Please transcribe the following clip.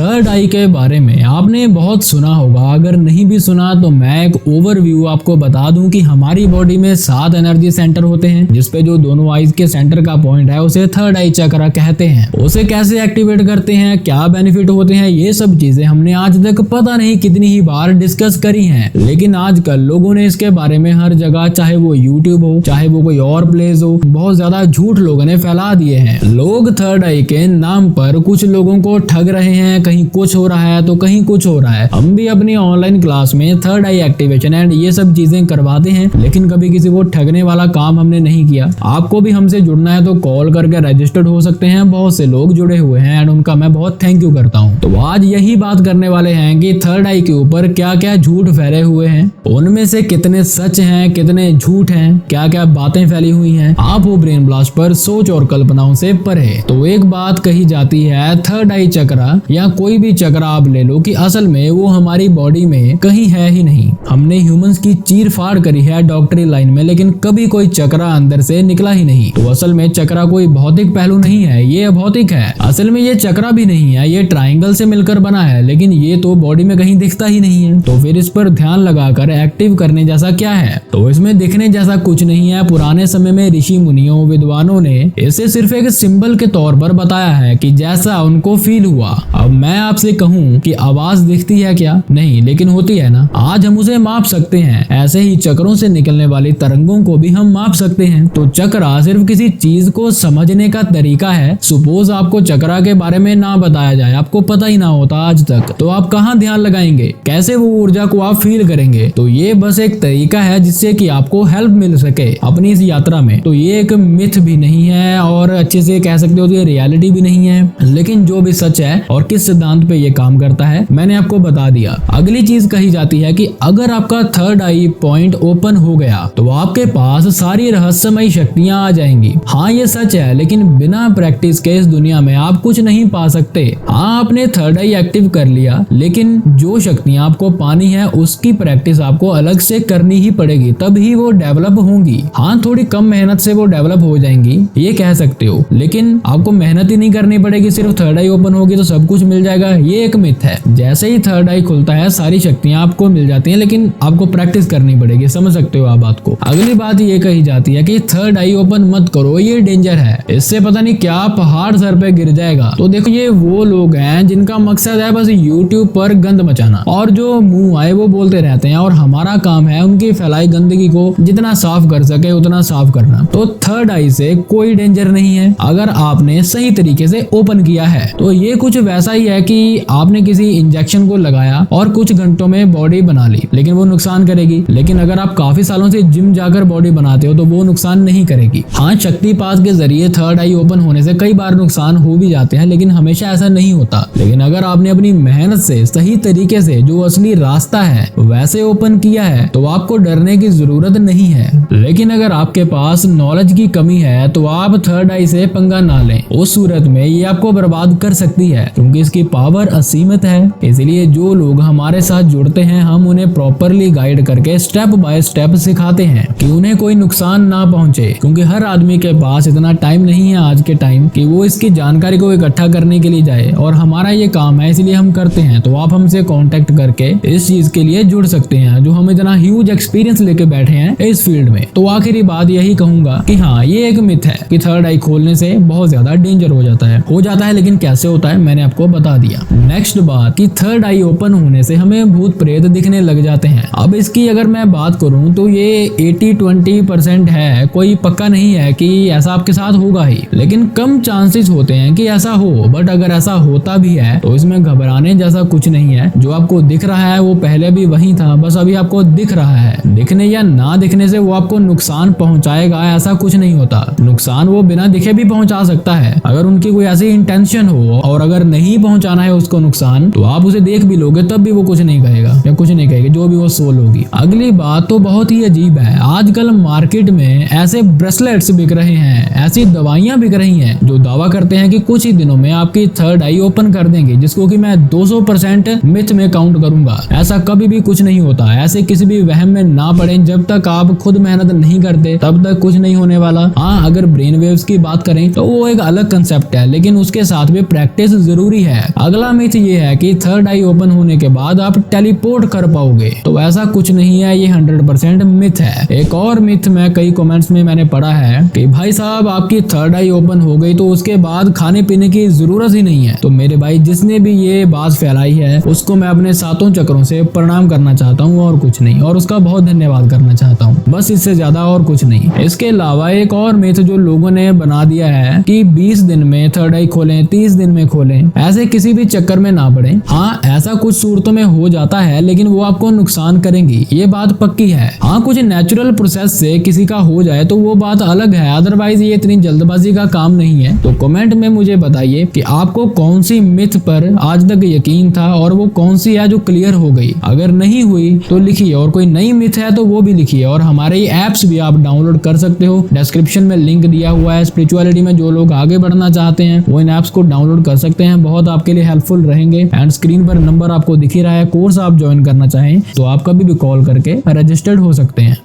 Third आई के बारे में आपने बहुत सुना होगा, अगर नहीं भी सुना तो मैं एक ओवरव्यू आपको बता दूं कि हमारी बॉडी में 7 एनर्जी सेंटर होते हैं, जिसपे जो दोनों आईज के सेंटर का पॉइंट है उसे थर्ड आई चक्र कहते हैं। उसे कैसे एक्टिवेट करते हैं, क्या बेनिफिट होते हैं, ये सब चीजें हमने आज तक पता नहीं कितनी ही बार डिस्कस करी हैं, लेकिन आजकल लोगों ने इसके बारे में हर जगह, चाहे वो यूट्यूब हो चाहे वो कोई और प्लेस हो, बहुत ज्यादा झूठ लोगों ने फैला दिए हैं। लोग थर्ड आई के नाम पर कुछ लोगों को ठग रहे हैं, कहीं कुछ हो रहा है तो कहीं कुछ हो रहा है। हम भी अपनी ऑनलाइन क्लास में थर्ड आई एक्टिवेशन एंड ये सब चीजें करवाते हैं, लेकिन कभी किसी को ठगने वाला काम हमने नहीं किया। आपको भी हमसे जुड़ना है तो कॉल करके रजिस्टर्ड हो सकते हैं, बहुत से लोग जुड़े हुए हैं एंड उनका मैं बहुत थैंक यू करता हूँ। तो आज यही बात करने वाले हैं कि थर्ड आई के ऊपर क्या क्या झूठ फैले हुए हैं, उनमें से कितने सच हैं, कितने झूठ हैं, क्या क्या बातें फैली हुई हैं। आप हो ब्रेन ब्लास्ट पर सोच और कल्पनाओं से परे। तो एक बात कही जाती है, थर्ड आई चक्र या कोई भी चक्र आप ले लो कि असल में वो हमारी बॉडी में कहीं है ही नहीं। हमने ह्यूमंस की चीर फाड़ करी है डॉक्टरी लाइन में, लेकिन कभी कोई चक्र अंदर से निकला ही नहीं। तो असल में चक्र कोई भौतिक पहलू नहीं है, ये अभौतिक है। असल में ये चक्र भी नहीं है, ये ट्राइंगल से मिलकर बना है, लेकिन ये तो बॉडी में कहीं दिखता ही नहीं है। तो फिर इस पर ध्यान लगाकर एक्टिव करने जैसा क्या है? तो इसमें दिखने जैसा कुछ नहीं है। पुराने समय में ऋषि मुनियों विद्वानों ने इसे सिर्फ एक सिंबल के तौर पर बताया है कि जैसा उनको फील हुआ। अब मैं आपसे कहूँ कि आवाज दिखती है क्या? नहीं, लेकिन होती है ना। आज हम उसे माप सकते हैं, ऐसे ही चक्रों से निकलने वाली तरंगों को भी हम माप सकते हैं। तो चक्र सिर्फ किसी चीज को समझने का तरीका है। सपोज आपको चक्र के बारे में ना बताया जाए, आपको पता ही ना होता आज तक, तो आप कहाँ ध्यान लगाएंगे? कैसे वो ऊर्जा को आप फील करेंगे? तो ये बस एक तरीका है जिससे कि आपको हेल्प मिल सके अपनी इस यात्रा में। तो ये एक मिथ भी नहीं है और अच्छे से कह सकते हो तो ये रियलिटी भी नहीं है, लेकिन जो भी सच है और किस सिद्धांत पे ये काम करता है मैंने आपको बता दिया। अगली चीज कही जाती है कि अगर आपका थर्ड आई पॉइंट ओपन हो गया तो आपके पास सारी रहस्यमयी शक्तियां आ जाएंगी। हाँ ये सच है, लेकिन बिना प्रैक्टिस के इस दुनिया में आप कुछ नहीं पा सकते। हाँ आपने थर्ड आई एक्टिव कर लिया, लेकिन जो शक्तियां आपको पानी है उसकी प्रैक्टिस आपको अलग से करनी ही पड़ेगी, तभी वो डेवलप होंगी। हाँ थोड़ी कम मेहनत से वो डेवलप हो जाएंगी, ये कह सकते हो, लेकिन आपको मेहनत ही नहीं करनी पड़ेगी, सिर्फ थर्ड आई ओपन होगी तो सब कुछ मिल जाएगा, ये एक मिथ है। जैसे ही थर्ड आई खुलता है सारी शक्तियां आपको मिल जाती हैं, लेकिन आपको प्रैक्टिस करनी पड़ेगी। समझ सकते हो आप बात को। अगली बात ये कही जाती है कि थर्ड आई ओपन मत करो, ये डेंजर है, इससे पता नहीं क्या पहाड़ सर पे गिर जाएगा। तो देखो ये वो लोग हैं जिनका मकसद है बस यूट्यूब पर गंद मचाना, और जो मुंह आए वो बोलते रहते हैं, और हमारा काम है उनकी फैलाई गंदगी को जितना साफ कर सके उतना साफ करना। तो थर्ड आई से कोई डेंजर नहीं है अगर आपने सही तरीके से ओपन किया है। तो ये कुछ वैसा ही है कि आपने किसी इंजेक्शन को लगाया और कुछ घंटों में बॉडी बना ली, लेकिन वो नुकसान करेगी। लेकिन अगर आप काफी सालों से जिम जाकर बॉडी बनाते हो तो वो नुकसान नहीं करेगी। हाँ शक्तिपात के जरिए थर्ड आई ओपन होने से कई बार नुकसान हो भी जाते हैं, लेकिन हमेशा ऐसा नहीं होता। लेकिन अगर आपने अपनी मेहनत से सही तरीके से जो असली रास्ता है वैसे ओपन किया है तो आपको डरने की जरूरत नहीं है। लेकिन अगर आपके पास नॉलेज की कमी है तो आप थर्ड आई से पंगा ना लें, उस सूरत में ये आपको बर्बाद कर सकती है, क्योंकि इसकी पावर असीमित है। इसलिए जो लोग हमारे साथ जुड़ते हैं हम उन्हें प्रॉपरली गाइड करके स्टेप बाय स्टेप सिखाते हैं कि उन्हें कोई नुकसान ना पहुंचे, क्योंकि हर आदमी के पास इतना टाइम नहीं है आज के टाइम कि वो इसकी जानकारी को इकट्ठा करने के लिए जाए, और हमारा ये काम है इसलिए हम करते हैं। तो आप हमसे कांटेक्ट करके इस चीज के लिए जुड़ सकते हैं, जो हम इतना ह्यूज एक्सपीरियंस लेके बैठे हैं इस फील्ड में। तो आखिरी बात यही कहूंगा कि हाँ ये एक मिथ है कि थर्ड आई खोलने से बहुत ज्यादा डेंजर हो जाता है, लेकिन कैसे होता है मैंने आपको बता दिया। नेक्स्ट बात कि थर्ड आई ओपन होने से हमें भूत प्रेत दिखने लग जाते हैं। अब इसकी अगर मैं बात करूं तो ये 80-20% है, कोई पक्का नहीं है कि ऐसा आपके साथ होगा ही, लेकिन कम चांसेस होते हैं कि ऐसा हो। बट अगर ऐसा होता भी है तो इसमें घबराने जैसा कुछ नहीं है। जो आपको दिख रहा है वो पहले भी वही था, बस अभी आपको दिख रहा है। दिखने या ना दिखने से वो आपको नुकसान पहुंचाएगा ऐसा कुछ नहीं होता। नुकसान वो बिना दिखे भी पहुंचा सकता है अगर उनकी कोई ऐसी इंटेंशन हो, और अगर नहीं पहुंचाना है उसको नुकसान तो आप उसे देख भी लोगे तब भी वो कुछ नहीं कहेगा या कुछ नहीं कहेगी, जो भी वो सोल होगी। अगली बात तो बहुत ही अजीब है, आजकल मार्केट में ऐसे ब्रेसलेट्स बिक रहे हैं, ऐसी दवाइयां बिक रही हैं जो दावा करते हैं कि कुछ ही दिनों में आपकी थर्ड आई ओपन कर देंगे, जिसको कि मैं 200% मिथ में काउंट करूंगा। ऐसा कभी भी कुछ नहीं होता। ऐसे किसी भी वहम में ना पड़े, जब तक आप खुद मेहनत नहीं करते तब तक कुछ नहीं होने वाला। हाँ अगर ब्रेन वेव्स की बात करें तो वो एक अलग कंसेप्ट है, लेकिन उसके साथ भी प्रैक्टिस जरूरी है। अगला मिथ ये है कि थर्ड आई ओपन होने के बाद आप टेलीपोर्ट कर पाओगे, तो ऐसा कुछ नहीं है, ये 100% मिथ है। एक और मिथ मैं कई कमेंट्स में मैंने पढ़ा है कि भाई साहब आपकी थर्ड आई ओपन हो गई तो उसके बाद खाने पीने की जरूरत ही नहीं है। तो मेरे भाई जिसने भी ये बात फैलाई है उसको मैं अपने सातों चक्रों से प्रणाम करना चाहता हूँ और कुछ नहीं, और उसका बहुत धन्यवाद करना चाहता हूँ, बस इससे ज्यादा और कुछ नहीं। इसके अलावा एक और मिथ जो लोगों ने बना दिया है कि 20 दिन में थर्ड आई खोलें, 30 दिन में खोलें, ऐसे किसी भी चक्कर में ना पड़े। हाँ ऐसा कुछ सूरतों में हो जाता है लेकिन वो आपको नुकसान करेंगी, ये बात पक्की है। हाँ कुछ नेचुरल प्रोसेस से किसी का हो जाए तो वो बात अलग है, अदरवाइज ये इतनी जल्दबाजी का काम नहीं है। तो कमेंट में मुझे बताइए कि आपको कौन सी मिथ पर आज तक यकीन था और वो कौन सी है जो क्लियर हो गई। अगर नहीं हुई तो लिखिए, और कोई नई मिथ है तो वो भी लिखिए। और हमारे ये ऐप्स भी आप डाउनलोड कर सकते हो, डिस्क्रिप्शन में लिंक दिया हुआ है। स्पिरिचुअलिटी में जो लोग आगे बढ़ना चाहते हैं वो इन ऐप्स को डाउनलोड कर सकते हैं, बहुत आपके लिए हेल्पफुल रहेंगे। एंड स्क्रीन पर नंबर आपको दिख ही रहा है, कोर्स आप ज्वाइन करना चाहें तो आप कभी भी कॉल करके रजिस्टर्ड हो सकते हैं।